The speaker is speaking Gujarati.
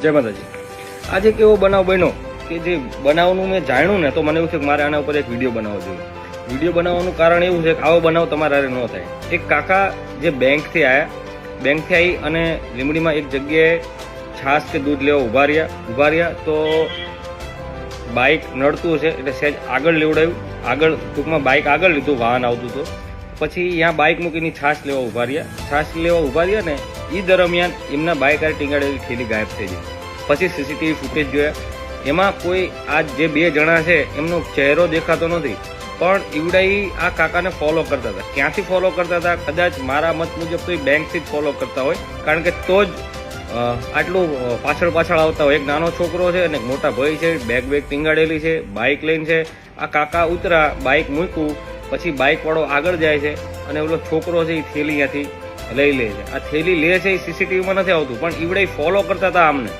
જય માતાજી। આજે કેવો બનાવ બન્યો કે જે બનાવનું મેં જાણ્યું ને તો મને એવું છે કે મારે આના ઉપર એક વિડીયો બનાવવો જોઈએ। વિડીયો બનાવવાનું કારણ એવું છે કે આવો બનાવ તમારા હારે ન થાય। એક કાકા જે બેંકથી આવી અને લીંબડીમાં એક જગ્યાએ છાશ કે દૂધ લેવા ઊભા રહ્યા તો બાઇક નડતું છે એટલે સહેજ આગળ લેવડાવ્યું, આગળ ટૂંકમાં બાઇક આગળ લીધું, વાહન આવતું હતું, પછી ત્યાં બાઇક મૂકીને છાશ લેવા ઊભા રહ્યા ને એ દરમિયાન એમના બાઇક આ ટીંગાડેલી થેલી ગાયબ થઈ ગઈ। પછી સીસીટીવી ફૂટેજ જોયા, એમાં કોઈ આ જે બે જણા છે એમનો ચહેરો દેખાતો નથી, પણ ઈવડાઈ આ કાકાને ફોલો કરતા હતા। ક્યાંથી ફોલો કરતા હતા? કદાચ મારા મત મુજબ તો એ બેંકથી જ ફોલો કરતા હોય, કારણ કે તો જ આટલું પાછળ આવતા હોય। એક નાનો છોકરો છે અને એક મોટા ભાઈ છે, બેગ ટીંગાડેલી છે, બાઇક લઈને છે। આ કાકા ઉતરા, બાઇક મૂક્યું, પછી બાઇક વાળો આગળ જાય છે અને ઓલો છોકરો છે એ થેલી ત્યાંથી લઈ લે છે। આ થેલી લે છે એ સીસીટીવીમાં નથી આવતું, પણ ઈવડે ફોલો કરતા હતા આમને।